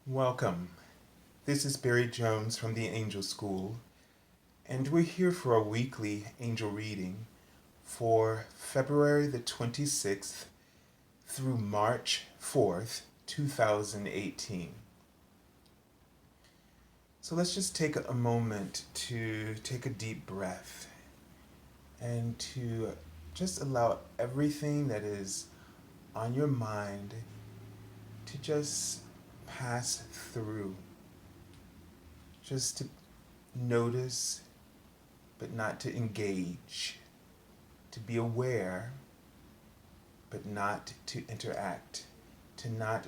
Welcome. This is Barry Jones from the Angel School, and we're here for a weekly angel reading for February the 26th through March 4th, 2018. So let's just take a moment to take a deep breath and to just allow everything that is on your mind to just pass through. Just to notice, but not to engage. To be aware, but not to interact. To not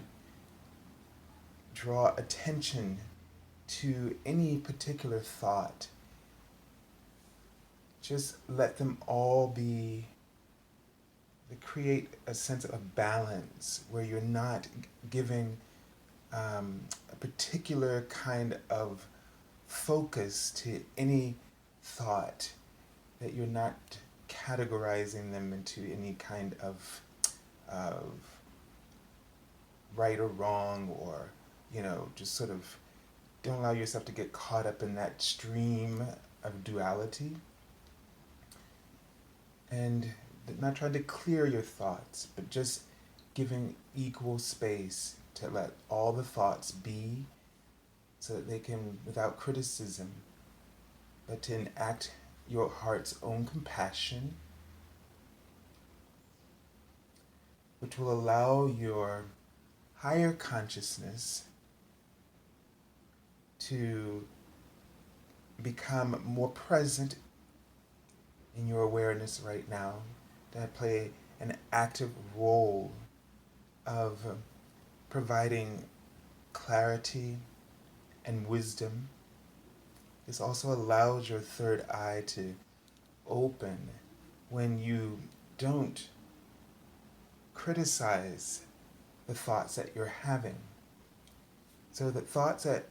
draw attention to any particular thought. Just let them all be, create a sense of balance where you're not giving a particular kind of focus to any thought, that you're not categorizing them into any kind of right or wrong, or just sort of don't allow yourself to get caught up in that stream of duality, and not trying to clear your thoughts, but just giving equal space to let all the thoughts be, so that they can, without criticism, but to enact your heart's own compassion, which will allow your higher consciousness to become more present in your awareness right now, to play an active role of providing clarity and wisdom. This also allows your third eye to open when you don't criticize the thoughts that you're having. So the thoughts that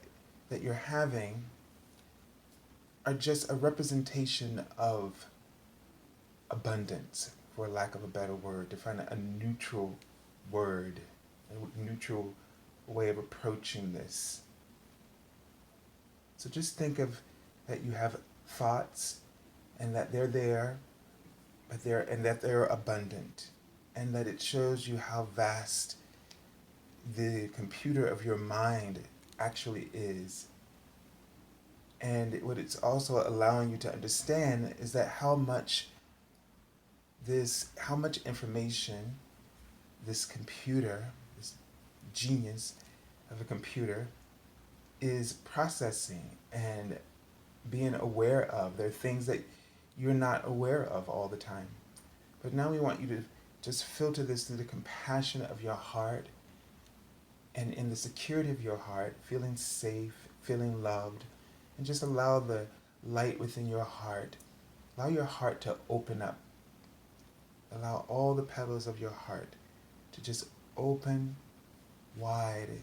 you're having are just a representation of abundance, for lack of a better word, to find a neutral word, a neutral way of approaching this. So just think of that you have thoughts, and that they're there, and that they're abundant, and that it shows you how vast the computer of your mind actually is. And what it's also allowing you to understand is that how much information this computer, this genius of a computer, is processing and being aware of. There are things that you're not aware of all the time. But now we want you to just filter this through the compassion of your heart, and in the security of your heart, feeling safe, feeling loved, and just allow the light within your heart. Allow your heart to open up. Allow all the petals of your heart to just open wide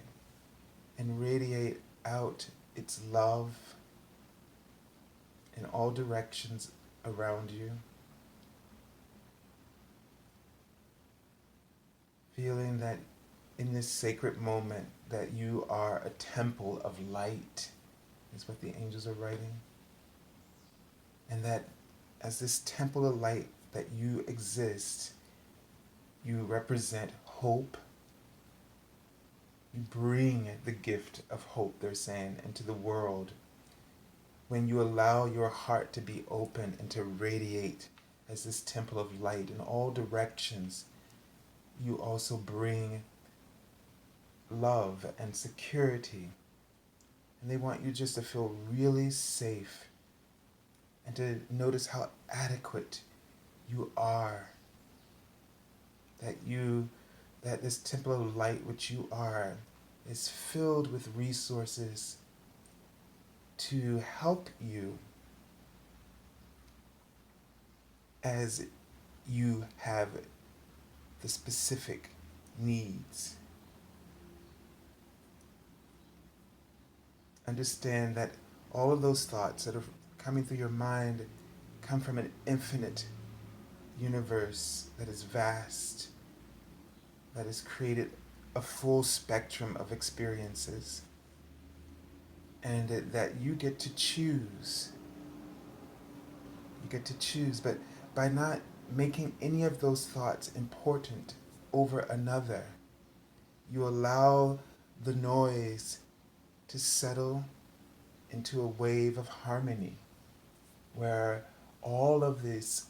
and radiate out its love in all directions around you. Feeling that in this sacred moment that you are a temple of light, is what the angels are writing. And that as this temple of light that you exist, you represent hope. You bring the gift of hope, they're saying, into the world. When you allow your heart to be open and to radiate as this temple of light in all directions, you also bring love and security. And they want you just to feel really safe and to notice how adequate you are. That this temple of light which you are is filled with resources to help you as you have the specific needs. Understand that all of those thoughts that are coming through your mind come from an infinite universe that is vast, that has created a full spectrum of experiences. and that you get to choose. You get to choose, but by not making any of those thoughts important over another, you allow the noise to settle into a wave of harmony where all of this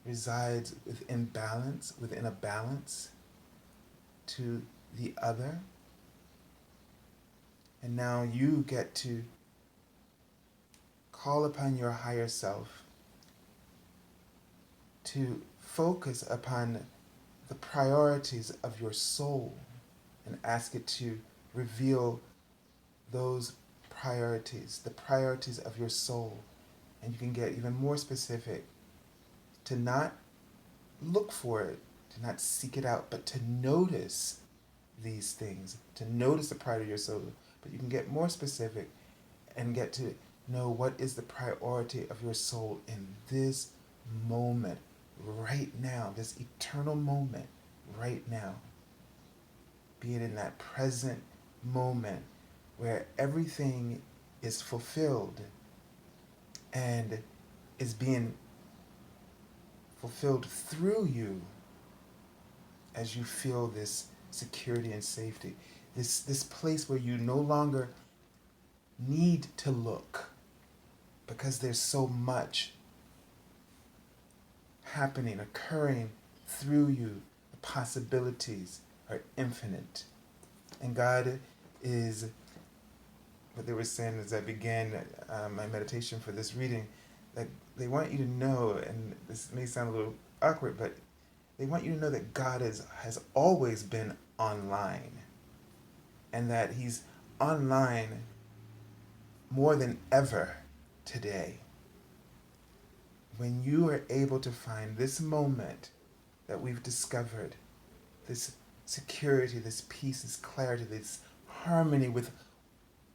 resides within a balance to the other. And now you get to call upon your higher self to focus upon the priorities of your soul and ask it to reveal those priorities, the priorities of your soul. And you can get even more specific, to not look for it, to not seek it out, but to notice these things, to notice the priority of your soul. But you can get more specific and get to know what is the priority of your soul in this moment, right now, this eternal moment, right now. Be it in that present moment where everything is fulfilled and is being fulfilled through you as you feel this security and safety. This place where you no longer need to look because there's so much happening, occurring through you. The possibilities are infinite. And God is, what they were saying as I began my meditation for this reading, that they want you to know, and this may sound a little awkward, but they want you to know that God has always been online, and that He's online more than ever today. When you are able to find this moment that we've discovered, this security, this peace, this clarity, this harmony with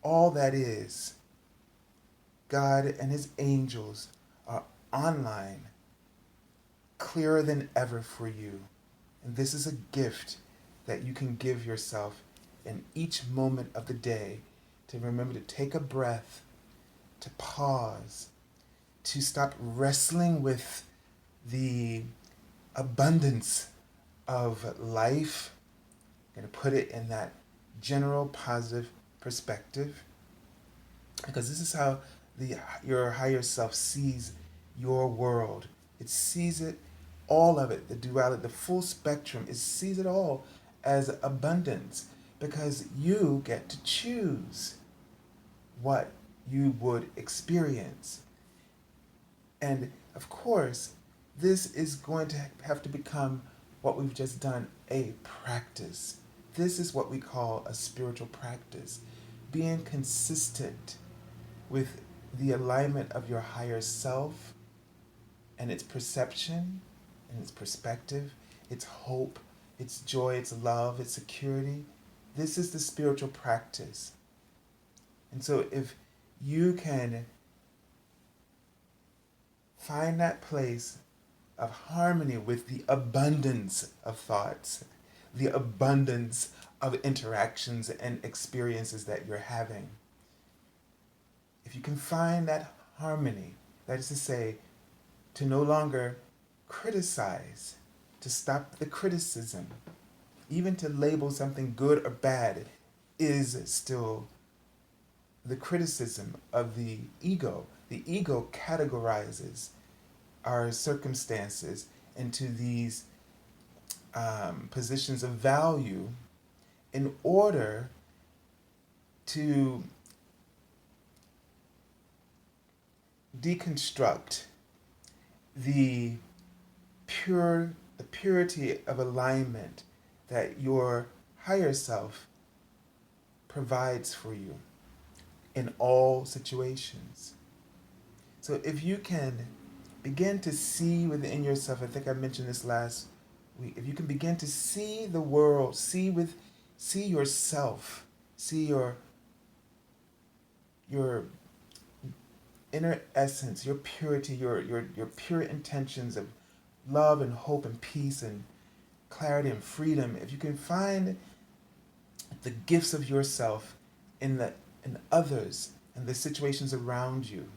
all that is, God and His angels are online, clearer than ever for you. And this is a gift that you can give yourself in each moment of the day, to remember to take a breath, to pause, to stop wrestling with the abundance of life. I'm going to put it in that general positive perspective, because this is how your higher self sees your world. It sees it, all of it, the duality, the full spectrum. It sees it all as abundance, because you get to choose what you would experience. And of course, this is going to have to become what we've just done, a practice. This is what we call a spiritual practice. Being consistent with the alignment of your higher self and its perception and its perspective, its hope, its joy, its love, its security. This is the spiritual practice. And so if you can find that place of harmony with the abundance of thoughts, the abundance of interactions and experiences that you're having, if you can find that harmony, that is to say, to no longer criticize, to stop the criticism, even to label something good or bad is still the criticism of the ego. The ego categorizes our circumstances into these positions of value in order to deconstruct the purity of alignment that your higher self provides for you in all situations. So if you can begin to see within yourself, I think I mentioned this last week, if you can begin to see the world, see yourself, see your inner essence, your purity, your pure intentions of love and hope and peace and clarity and freedom, if you can find the gifts of yourself in the and others and the situations around you,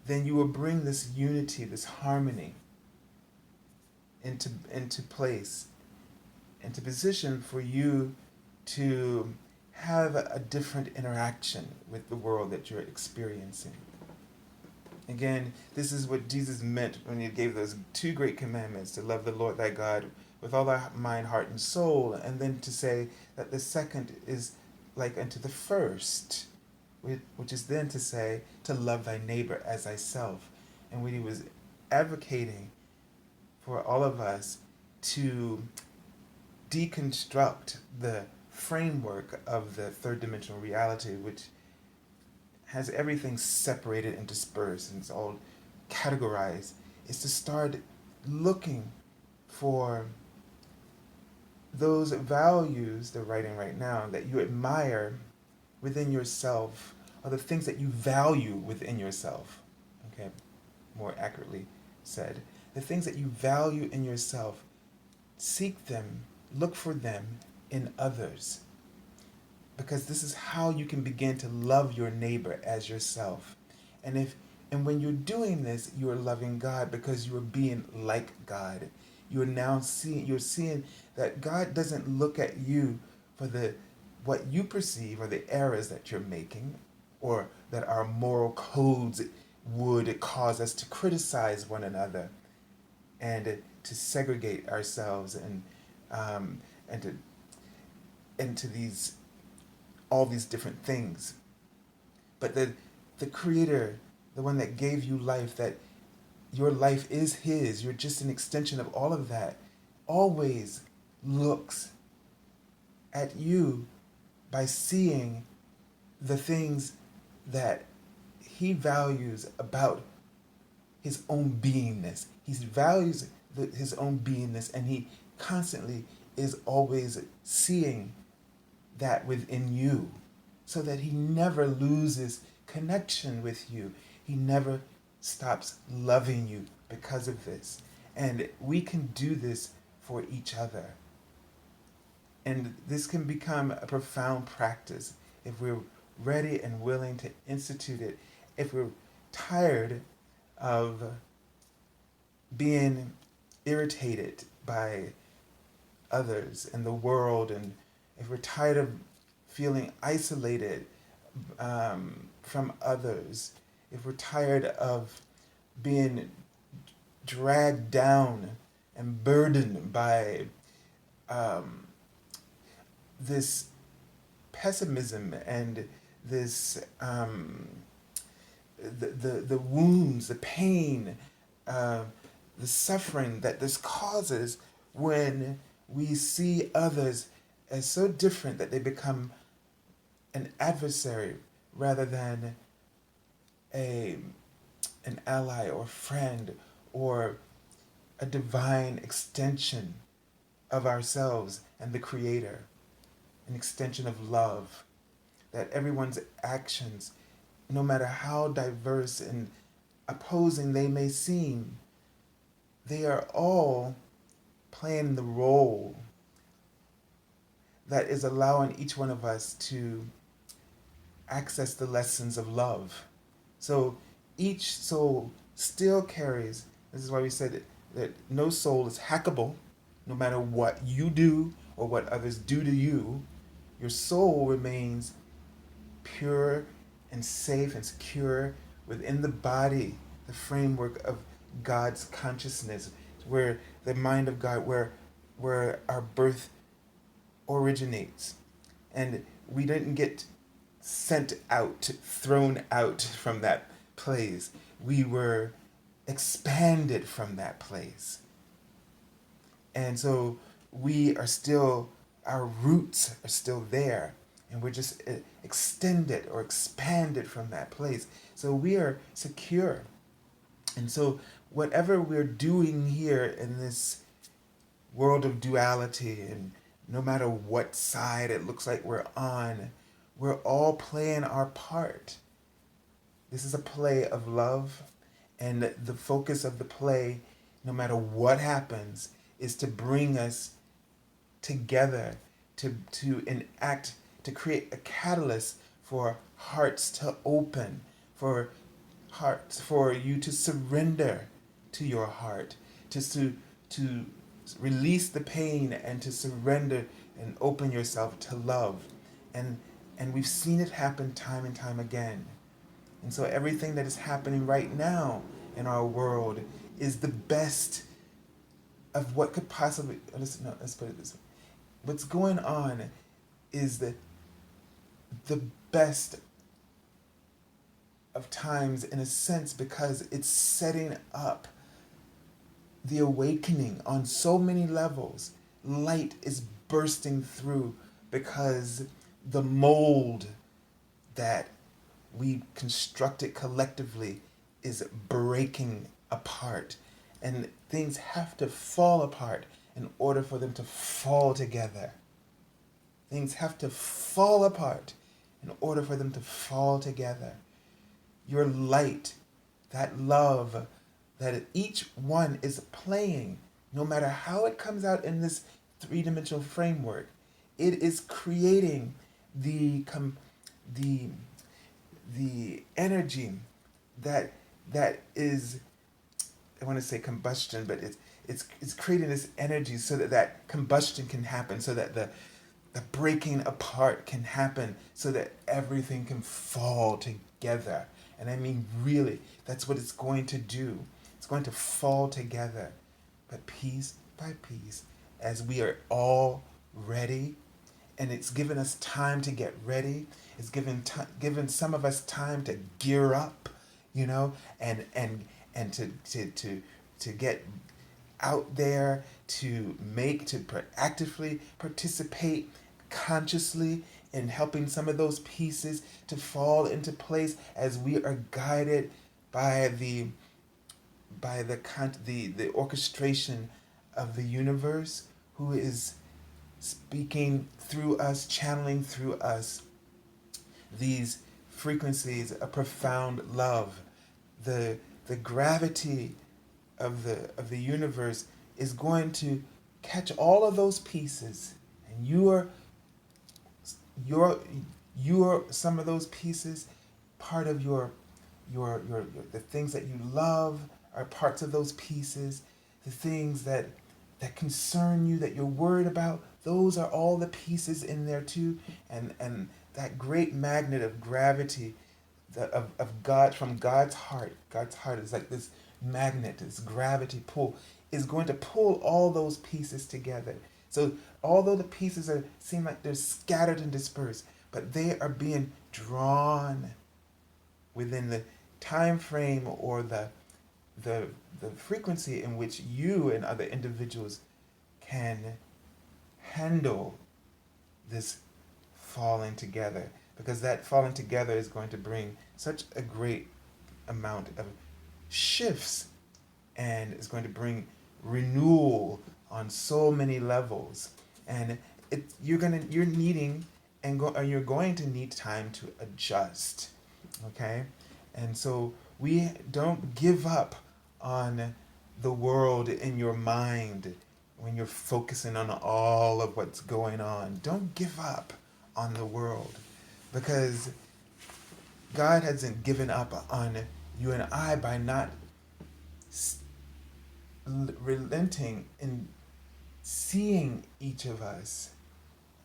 then you will bring this unity, this harmony into place, into position for you to have a different interaction with the world that you're experiencing. Again, this is what Jesus meant when he gave those two great commandments, to love the Lord thy God with all thy mind, heart, and soul, and then to say that the second is like unto the first, which is then to say to love thy neighbor as thyself. And when he was advocating for all of us to deconstruct the framework of the third dimensional reality, which has everything separated and dispersed and it's all categorized, is to start looking for those values they're writing right now that you admire within yourself, or the things that you value within yourself. Okay, more accurately said, the things that you value in yourself, seek them, look for them in others. Because this is how you can begin to love your neighbor as yourself. And when you're doing this, you are loving God, because you are being like God. You're now seeing that God doesn't look at you for what you perceive or the errors that you're making, or that our moral codes would cause us to criticize one another and to segregate ourselves and to into these all these different things. But the creator, the one that gave you life, that your life is his, you're just an extension of all of that, always looks at you by seeing the things that he values about his own beingness. He values his own beingness, and he constantly is always seeing that within you, so that he never loses connection with you. He never stops loving you because of this. And we can do this for each other. And this can become a profound practice if we're ready and willing to institute it. If we're tired of being irritated by others and the world, and if we're tired of feeling isolated from others, if we're tired of being dragged down and burdened by this pessimism and this the wounds, the pain, the suffering that this causes when we see others as so different that they become an adversary rather than an ally or friend or a divine extension of ourselves and the Creator, an extension of love, that everyone's actions, no matter how diverse and opposing they may seem, they are all playing the role that is allowing each one of us to access the lessons of love. So each soul still carries, this is why we said that no soul is hackable, no matter what you do or what others do to you. Your soul remains pure and safe and secure within the body, the framework of God's consciousness, where the mind of God, where our birth originates. And we didn't get sent out, thrown out from that place. We were expanded from that place. And so we are still, our roots are still there, and we're just extended or expanded from that place. So we are secure. And so whatever we're doing here in this world of duality, and no matter what side it looks like we're on, we're all playing our part. This is a play of love, and the focus of the play, no matter what happens, is to bring us together, to enact, to create a catalyst for hearts to open, for hearts, for you to surrender to your heart, to release the pain and to surrender and open yourself to love. And and we've seen it happen time and time again. And so everything that is happening right now in our world is the best of what could possibly, let's put it this way. What's going on is the best of times in a sense, because it's setting up the awakening on so many levels. Light is bursting through because the mold that we constructed collectively is breaking apart. And things have to fall apart in order for them to fall together. Things have to fall apart in order for them to fall together. Your light, that love that each one is playing, no matter how it comes out in this three-dimensional framework, it is creating the energy that is, I want to say combustion, but it's creating this energy so that combustion can happen, so that the breaking apart can happen, so that everything can fall together. And I mean, really, that's what it's going to do. It's going to fall together, but piece by piece, as we are all ready. And it's given us time to get ready. It's given some of us time to gear up, and to get out there, to actively participate consciously in helping some of those pieces to fall into place as we are guided by the orchestration of the universe, who is speaking through us, channeling through us these frequencies of profound love. The gravity of the universe is going to catch all of those pieces, and you're some of those pieces. Part of your the things that you love are parts of those pieces. The things that concern you, that you're worried about, those are all the pieces in there too. And that great magnet of gravity, of God, from God's heart. God's heart is like this magnet, this gravity pull, is going to pull all those pieces together. So although the pieces seem like they're scattered and dispersed, but they are being drawn within the time frame or the frequency in which you and other individuals can handle this falling together, because that falling together is going to bring such a great amount of shifts, and is going to bring renewal on so many levels. And you're needing you're going to need time to adjust. Okay? And so we don't give up on the world in your mind when you're focusing on all of what's going on. Don't give up on the world, because God hasn't given up on you and I by not relenting in seeing each of us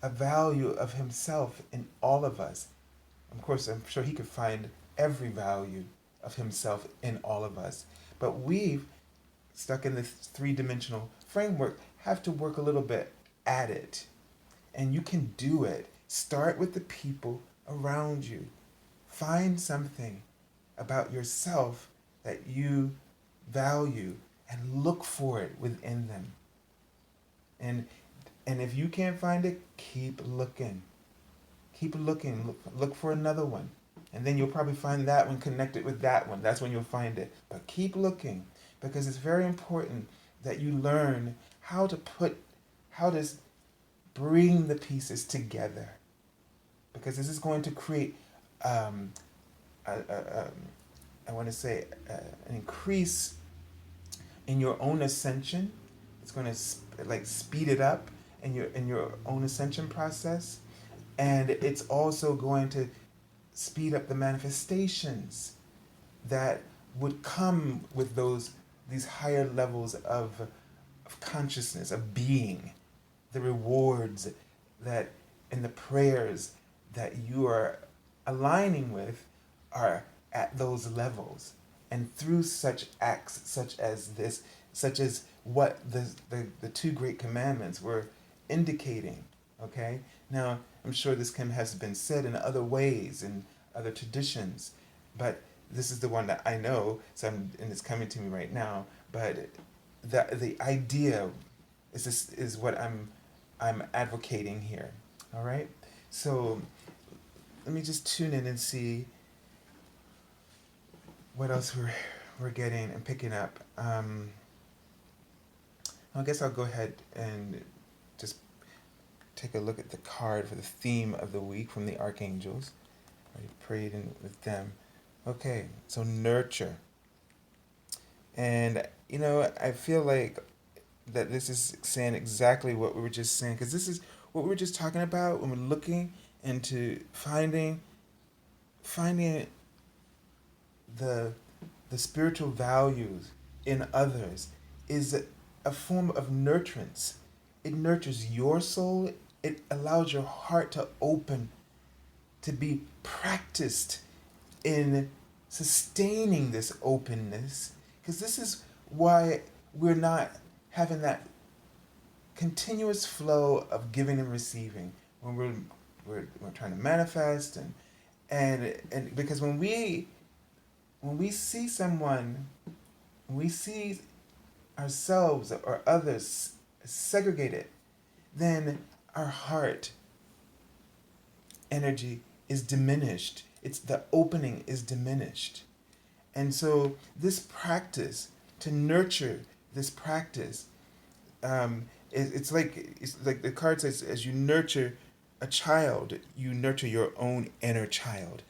a value of himself in all of us. Of course, I'm sure he could find every value of himself in all of us. But we've, stuck in this three-dimensional framework, have to work a little bit at it. And you can do it. Start with the people around you. Find something about yourself that you value and look for it within them. And if you can't find it, keep looking. Keep looking. Look for another one. And then you'll probably find that one connected with that one. That's when you'll find it. But keep looking, because it's very important that you learn how to bring the pieces together. Because this is going to create, I want to say, an increase in your own ascension. It's going to speed it up in your own ascension process. And it's also going to speed up the manifestations that would come with these higher levels of consciousness, of being, the rewards that and the prayers that you are aligning with are at those levels. And through such acts such as this, such as what the two great commandments were indicating, okay? Now, I'm sure this has been said in other ways, in other traditions, but this is the one that I know, and it's coming to me right now. But the idea is what I'm advocating here. All right. So let me just tune in and see what else we're getting and picking up. I guess I'll go ahead and just take a look at the card for the theme of the week from the archangels. I prayed with them. Okay, so nurture. And, I feel like that this is saying exactly what we were just saying, because this is what we were just talking about when we're looking into finding the spiritual values in others is a form of nurturance. It nurtures your soul. It allows your heart to open, to be practiced in sustaining this openness, because this is why we're not having that continuous flow of giving and receiving when we're trying to manifest and because when we see someone, when we see ourselves or others segregated, then our heart energy is diminished. It's the opening is diminished. And so this practice, to nurture this practice, it's like the card says, as you nurture a child, you nurture your own inner child.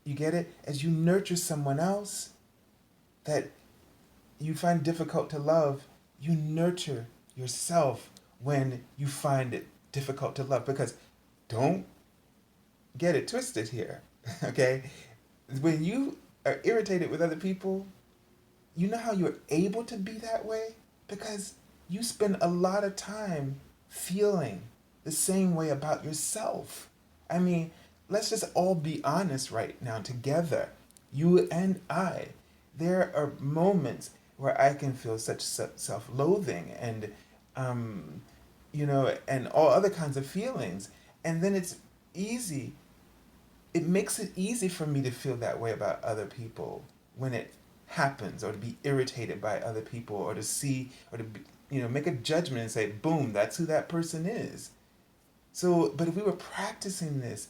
You get it? As you nurture someone else that you find difficult to love, you nurture yourself when you find it difficult to love. Because don't get it twisted here, okay? When you are irritated with other people, you know how you're able to be that way? Because you spend a lot of time feeling the same way about yourself. I mean, let's just all be honest right now together, you and I. There are moments where I can feel such self-loathing and, and all other kinds of feelings. And then it makes it easy for me to feel that way about other people when it happens, or to be irritated by other people, or to see, or to be, make a judgment and say, boom, that's who that person is. So, but if we were practicing this,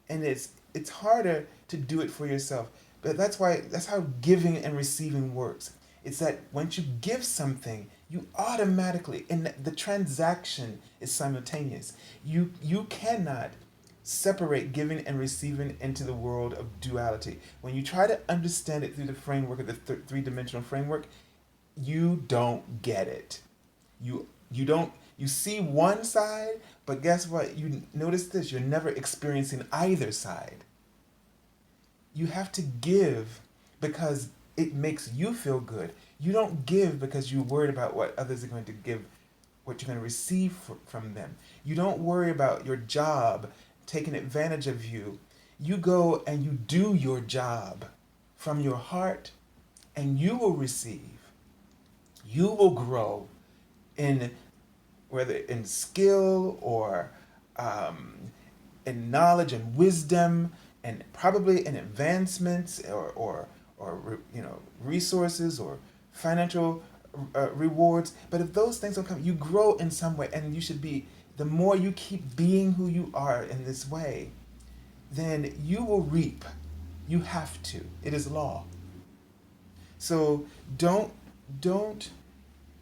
and it's harder to do it for yourself, but that's how giving and receiving works. It's that once you give something, you automatically, and the transaction is simultaneous. You cannot separate giving and receiving into the world of duality. When you try to understand it through the framework of the three-dimensional framework, you don't get it. You don't, you see one side, but guess what? You notice this, you're never experiencing either side. You have to give because it makes you feel good. You don't give because you're worried about what others are going to give, what you're going to receive from them. You don't worry about your job taking advantage of you. You go and you do your job from your heart, and you will receive. You will grow in, whether in skill or in knowledge and wisdom, and probably in advancements or resources or financial rewards. But if those things don't come, you grow in some way, and you should be. The more you keep being who you are in this way, then you will reap. You have to. It is law. So don't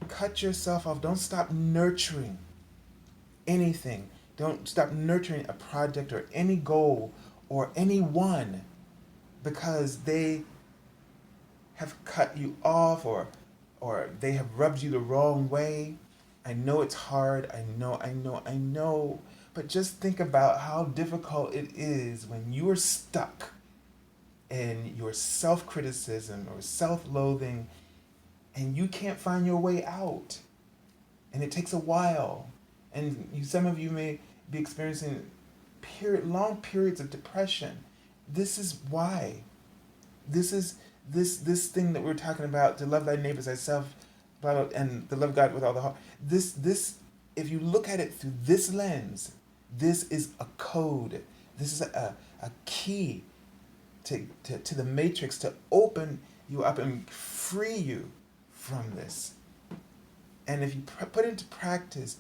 cut yourself off. Don't stop nurturing anything. Don't stop nurturing a project or any goal or anyone because they have cut you off or they have rubbed you the wrong way. I know it's hard. I know. But just think about how difficult it is when you are stuck in your self-criticism or self-loathing, and you can't find your way out, and it takes a while, and some of you may be experiencing long periods of depression. This is why. This is this thing that we're talking about, to love thy neighbor as thyself, blah, blah, and to love God with all the heart. This if you look at it through this lens, this is a code. This is a key to the matrix, to open you up and free you from this. And if you put it into practice,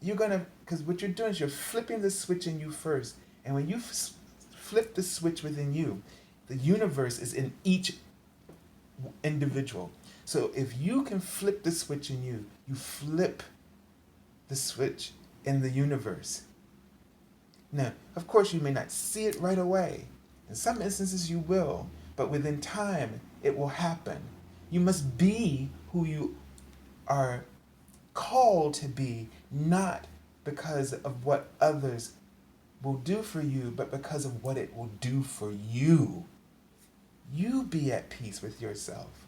you're gonna, because what you're doing is you're flipping the switch in you first. And when you flip the switch within you, the universe is in each individual. So if you can flip the switch in you, you flip the switch in the universe. Now, of course, you may not see it right away. In some instances, you will, but within time, it will happen. You must be who you are called to be, not because of what others will do for you, but because of what it will do for you. You be at peace with yourself.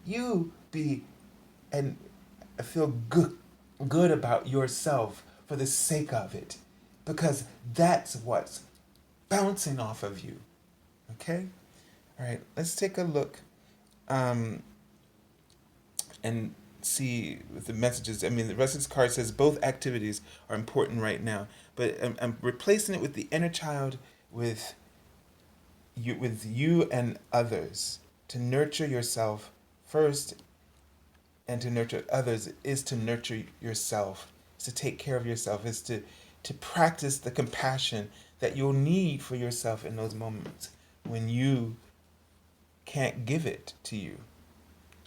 You be and feel good about yourself for the sake of it, because that's what's bouncing off of you. Okay? All right, let's take a look and see with the messages. I mean, the rest of this card says both activities are important right now, but I'm replacing it with the inner child, with you and others. To nurture yourself first and to nurture others is to nurture yourself, is to take care of yourself, is to practice the compassion that you'll need for yourself in those moments when you can't give it to you,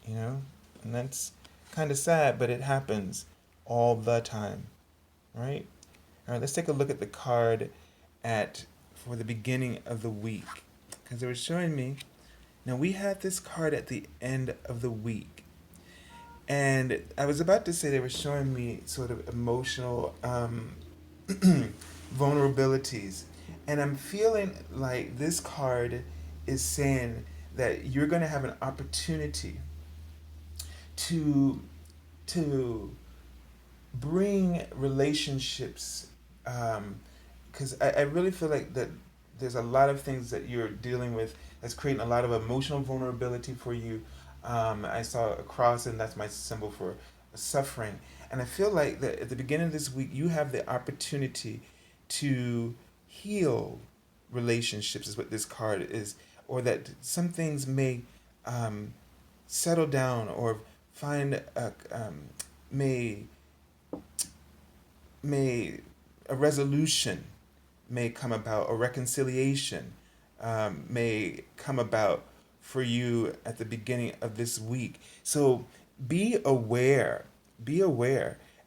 you know? And that's kind of sad, but it happens all the time, right? All right, let's take a look at the card for the beginning of the week, because they were showing me. Now, we had this card at the end of the week, and I was about to say they were showing me sort of emotional vulnerabilities, and I'm feeling like this card is saying that you're going to have an opportunity to bring relationships, because I really feel like that there's a lot of things that you're dealing with that's creating a lot of emotional vulnerability for you. I saw a cross, and that's my symbol for suffering. And I feel like that at the beginning of this week, you have the opportunity to heal relationships, is what this card is, or that some things may settle down, or find may a resolution may come about, a reconciliation may come about for you at the beginning of this week. So be aware,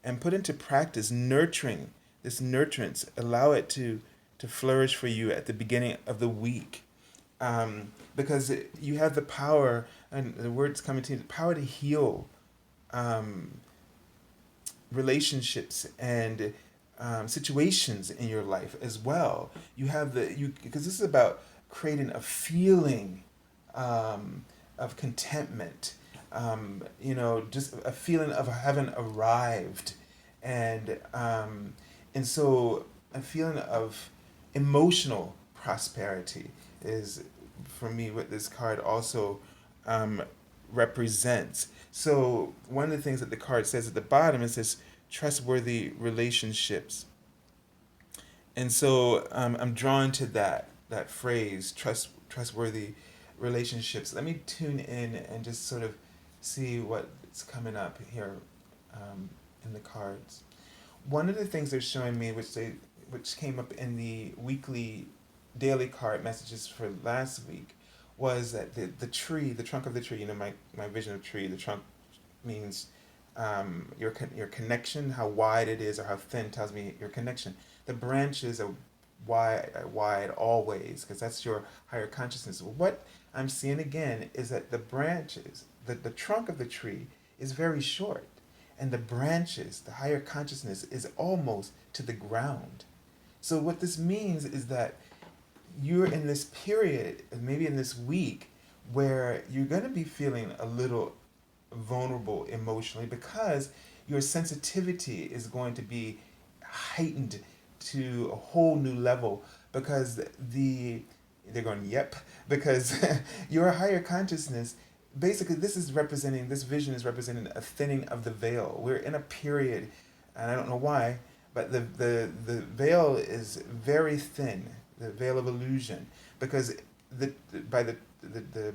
and put into practice nurturing, this nurturance. Allow it to flourish for you at the beginning of the week, because you have the power, and the word's coming to you, the power to heal relationships and situations in your life as well. You have because this is about creating a feeling of contentment, just a feeling of having arrived, and so a feeling of emotional prosperity is, for me, what this card also represents. So one of the things that the card says at the bottom, it says trustworthy relationships. And so I'm drawn to that phrase, trustworthy relationships. Let me tune in and just sort of see what's coming up here in the cards. One of the things they're showing me, which came up in the weekly daily card messages for last week, was that the tree, the trunk of the tree, my vision of tree, the trunk means your connection, how wide it is or how thin tells me your connection. The branches are wide always, because that's your higher consciousness. What I'm seeing again is that the branches, the trunk of the tree is very short, and the branches, the higher consciousness, is almost to the ground. So what this means is that you're in this period, maybe in this week, where you're going to be feeling a little vulnerable emotionally because your sensitivity is going to be heightened to a whole new level because they're going yep because your higher consciousness, basically this vision is representing a thinning of the veil. We're in a period, and I don't know why, but the veil is very thin, the veil of illusion, because by the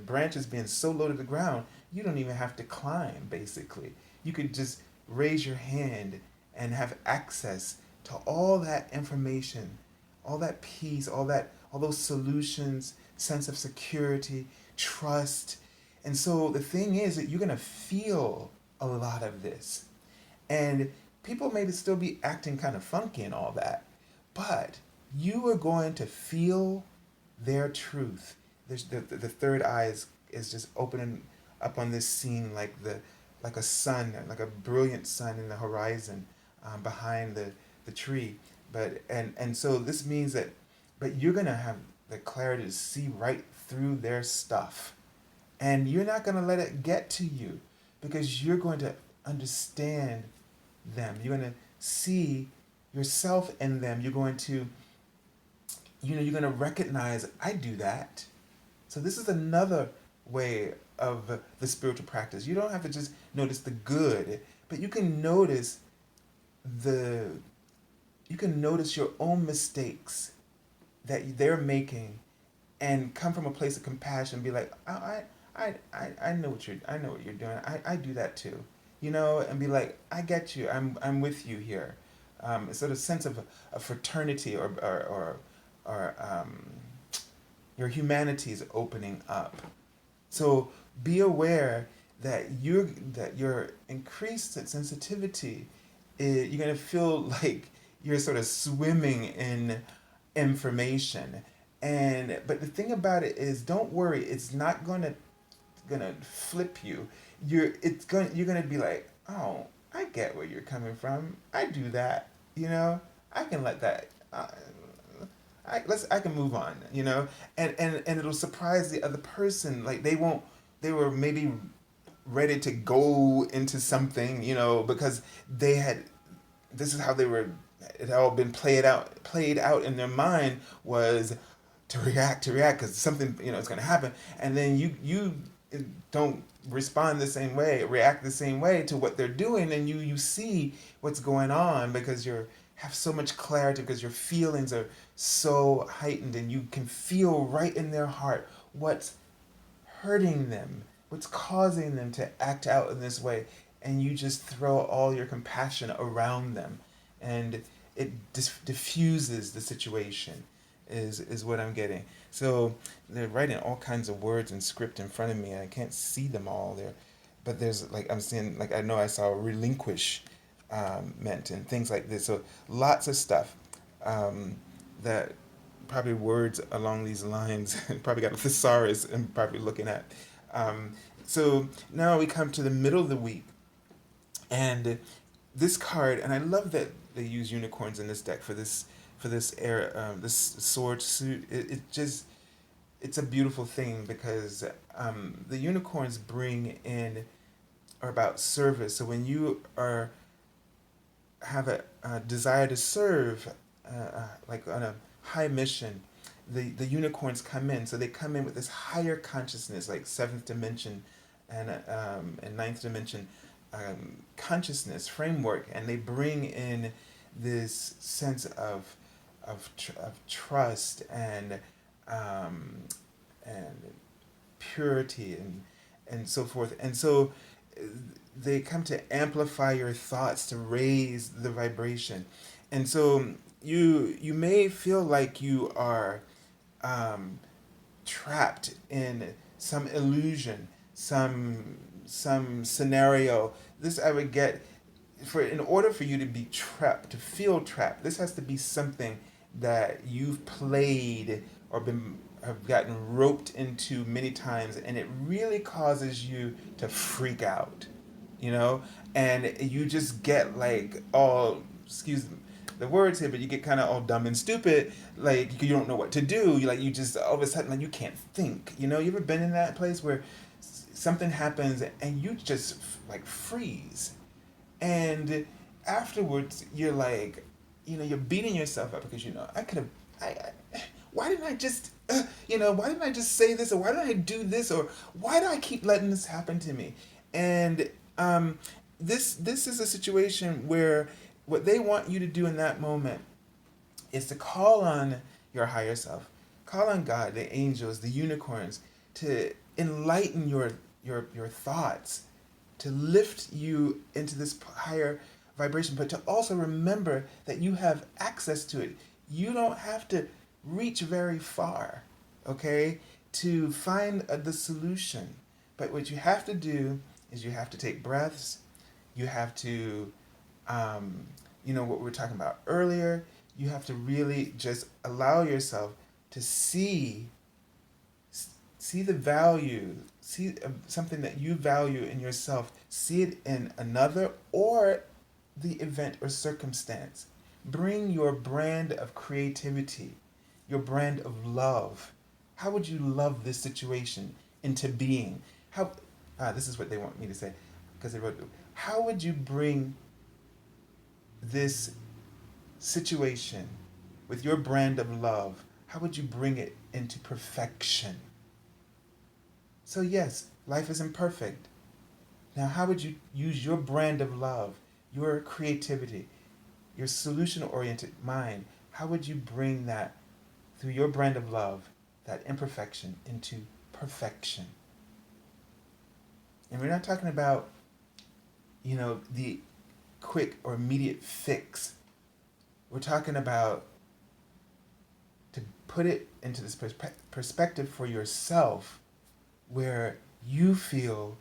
branches being so low to the ground, you don't even have to climb, basically. You could just raise your hand and have access to all that information, all that peace, all those solutions, sense of security, trust. And so the thing is that you're going to feel a lot of this. And people may still be acting kind of funky and all that, but you are going to feel their truth. The third eye is just opening up on this scene like a sun, like a brilliant sun in the horizon behind the tree. And so this means that, but you're gonna have the clarity to see right through their stuff, and you're not gonna let it get to you, because you're going to understand them. You're going to see yourself in them. You're going to, you're going to recognize, I do that. So this is another way of the spiritual practice. You don't have to just notice the good, but you can notice the your own mistakes that they're making, and come from a place of compassion and be like, oh, I know what you're doing. I do that too, and be like, I get you. I'm with you here. Sort of sense of a fraternity, or your humanity is opening up. So be aware that your increased sensitivity, you're gonna feel like you're sort of swimming in information. But the thing about it is, don't worry, it's not gonna flip you. You're gonna be like, oh, I get where you're coming from. I do that. I can let that. I can move on. And it'll surprise the other person. Like they were maybe ready to go into something, because they had, this is how they were, it had all been played out in their mind, was to react because something, is going to happen. And then you don't respond the same way, react the same way to what they're doing, and you see what's going on, because you have so much clarity, because your feelings are so heightened, and you can feel right in their heart what's hurting them, what's causing them to act out in this way, and you just throw all your compassion around them, and it diffuses the situation, is what I'm getting. So they're writing all kinds of words and script in front of me, and I can't see them all there, but there's, like, I'm seeing, like, I know I saw relinquish meant, and things like this. So lots of stuff that probably words along these lines. Probably got a thesaurus and probably looking at. Um, so now we come to the middle of the week, and this card, and I love that they use unicorns in this deck for this era, this sword suit. It's a beautiful thing, because the unicorns bring in, are about service. So when you have a desire to serve, like on a high mission, the unicorns come in. So they come in with this higher consciousness, like seventh dimension and ninth dimension consciousness framework, and they bring in this sense of trust and purity and so forth. And so they come to amplify your thoughts, to raise the vibration. And so you may feel like you are trapped in some illusion, some scenario. This I would get, in order for you to be trapped, to feel trapped, this has to be something that you've played or have gotten roped into many times, and it really causes you to freak out, and you just get like all, excuse the words here, but you get kind of all dumb and stupid, like you don't know what to do. You just all of a sudden like you can't think. You know, you ever been in that place where something happens and you just like freeze, and afterwards you're like, you're beating yourself up because I could have, why didn't I just, why didn't I just say this, or why did I do this, or why do I keep letting this happen to me? And this is a situation where what they want you to do in that moment is to call on your higher self, call on God, the angels, the unicorns, to enlighten your thoughts, to lift you into this higher vibration, but to also remember that you have access to it. You don't have to reach very far, okay, to find the solution. But what you have to do is you have to take breaths. You have to, what we were talking about earlier, you have to really just allow yourself to see the value, see something that you value in yourself, see it in another or the event or circumstance. Bring your brand of creativity, your brand of love. How would you love this situation into being? This is what they want me to say, because they wrote, how would you bring this situation with your brand of love, how would you bring it into perfection? So yes, life is imperfect. Now, how would you use your brand of love, your creativity, your solution-oriented mind? How would you bring that through your brand of love, that imperfection, into perfection? And we're not talking about, the quick or immediate fix. We're talking about to put it into this perspective for yourself, where you feel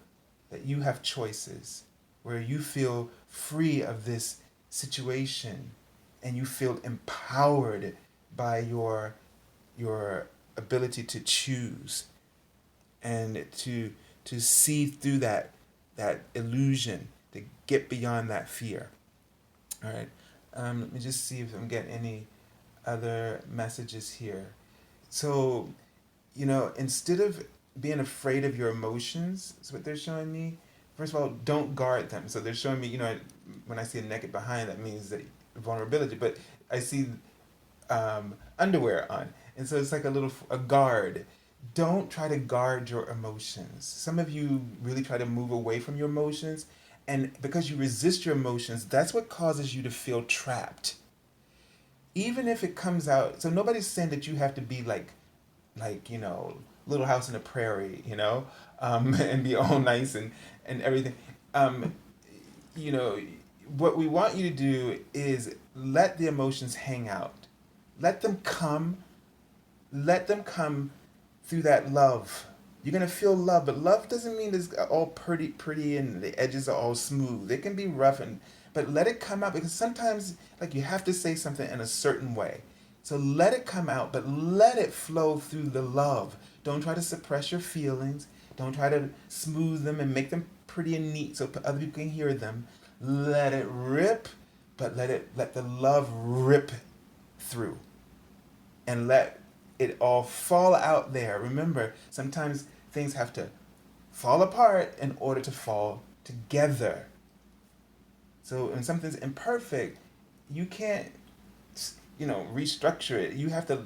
that you have choices, where you feel free of this situation, and you feel empowered by your ability to choose and to see through that illusion, to get beyond that fear. All right. Let me just see if I'm getting any other messages here. So, instead of being afraid of your emotions, is what they're showing me. First of all, don't guard them. So they're showing me, when I see a naked behind, that means that vulnerability. But I see underwear on, and so it's like a guard. Don't try to guard your emotions. Some of you really try to move away from your emotions, and because you resist your emotions, that's what causes you to feel trapped. Even if it comes out, so nobody's saying that you have to be like Little House in the Prairie, and be all nice and everything. Um, what we want you to do is let the emotions hang out. Let them come. Let them come through that love. You're gonna feel love, but love doesn't mean it's all pretty, and the edges are all smooth. It can be rough, but let it come out, because sometimes like you have to say something in a certain way. So let it come out, but let it flow through the love. Don't try to suppress your feelings. Don't try to smooth them and make them pretty and neat so other people can hear them. Let it rip, but let the love rip through, and let it all fall out there. Remember, sometimes things have to fall apart in order to fall together. So when something's imperfect, you can't, restructure it. You have to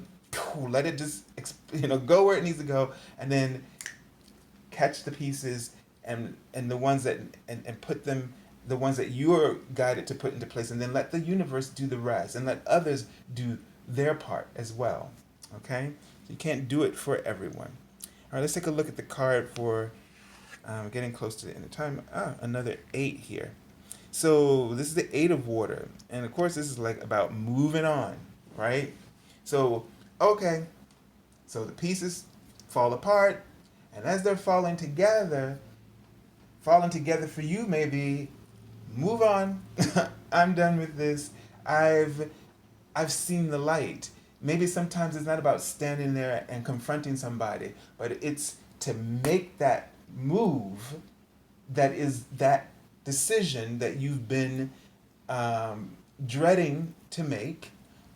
let it just, go where it needs to go, and then catch the pieces and the ones that, and put them, the ones that you're guided to put into place, and then let the universe do the rest, and let others do their part as well. Okay? So you can't do it for everyone. All right, let's take a look at the card for getting close to the end of time. Another 8 here. So this is the 8 of water. And of course, this is like about moving on, right? So, okay. So the pieces fall apart. And as they're falling together for you maybe, move on. I'm done with this. I've seen the light. Maybe sometimes it's not about standing there and confronting somebody, but it's to make that move that is that decision that you've been dreading to make,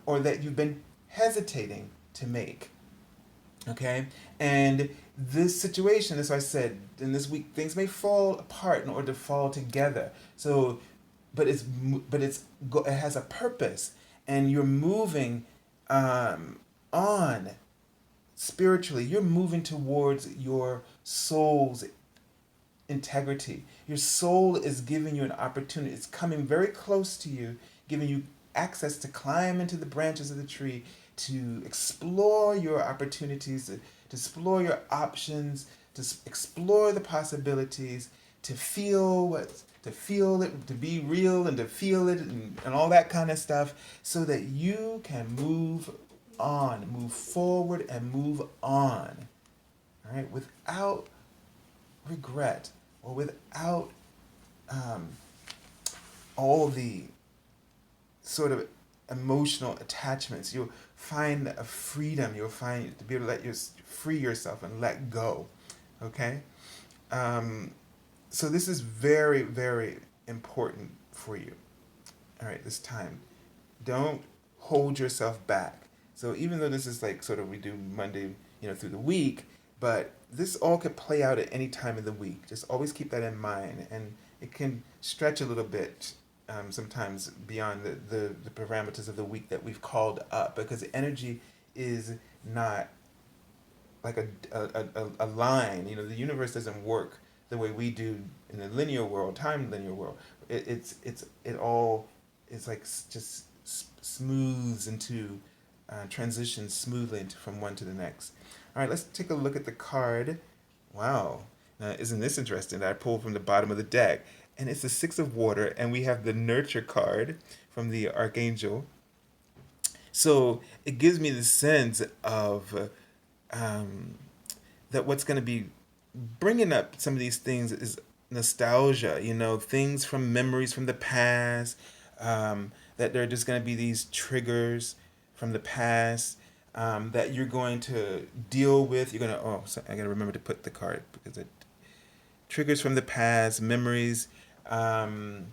or that you've been hesitating to make. Okay? And this situation, as I said, in this week, things may fall apart in order to fall together. So, it has a purpose, and you're moving on spiritually. You're moving towards your soul's integrity. Your soul is giving you an opportunity. It's coming very close to you, giving you access to climb into the branches of the tree, to explore your opportunities, to explore your options, to explore the possibilities, to feel it, to be real and to feel it and all that kind of stuff, so that you can move on, move forward and move on, all right, without regret or without all the sort of emotional attachments. You'll find a freedom. You'll find to be able to free yourself and let go. Okay? So this is very, very important for you. All right, this time. Don't hold yourself back. So even though this is like sort of we do Monday, through the week, but this all could play out at any time of the week. Just always keep that in mind, and it can stretch a little bit sometimes beyond the parameters of the week that we've called up, because energy is not like a line. The universe doesn't work the way we do in the linear world, time linear world. It all is like just smooths into transitions smoothly from one to the next. All right, let's take a look at the card. Wow, now isn't this interesting? I pulled from the bottom of the deck, and it's the Six of Water, and we have the Nurture card from the Archangel. So it gives me the sense of that what's going to be bringing up some of these things is nostalgia, things from memories from the past, that there are just going to be these triggers from the past that you're going to deal with. You're going to, so I got to remember to put the card, because it triggers from the past, memories, things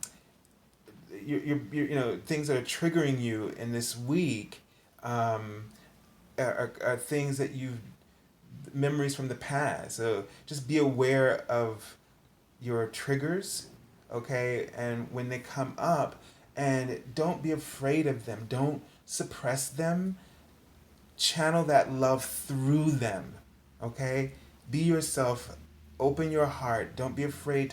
that are triggering you in this week are things that memories from the past. So just be aware of your triggers, okay? And when they come up, and don't be afraid of them. Don't suppress them. Channel that love through them, okay? Be yourself. Open your heart. Don't be afraid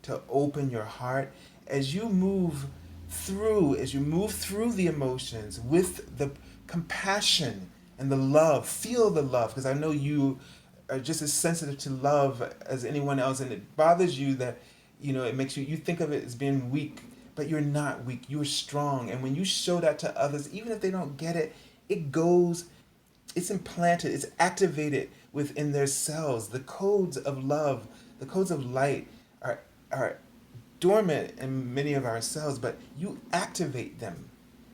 to open your heart as you move through the emotions with the compassion and the love. Feel the love, because I know you are just as sensitive to love as anyone else, and it bothers you that it makes you think of it as being weak, but you're not weak. You're strong, and when you show that to others, even if they don't get it, it's implanted, it's activated within their cells. The codes of love, the codes of light are dormant in many of our cells, but you activate them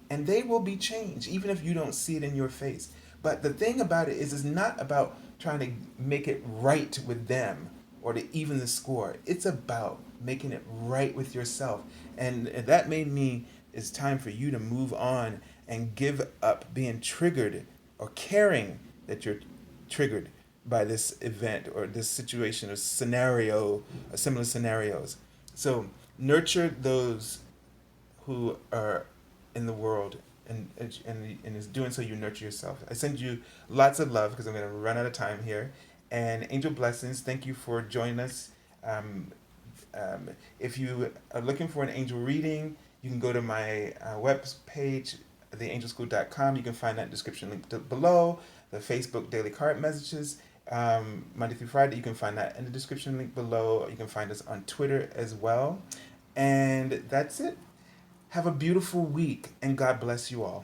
and they will be changed, even if you don't see it in your face. But the thing about it is, it's not about trying to make it right with them or to even the score. It's about making it right with yourself. And that made me, it's time for you to move on and give up being triggered or caring that you're triggered by this event or this situation or scenario or similar scenarios. So nurture those who are in the world, and is doing so you nurture yourself. I send you lots of love, because I'm going to run out of time here. And angel blessings. Thank you for joining us. If you are looking for an angel reading, you can go to my web page, theangelschool.com. You can find that description link below. The Facebook daily card messages, Monday through Friday. You can find that in the description link below. You can find us on Twitter as well. And that's it. Have a beautiful week, and God bless you all.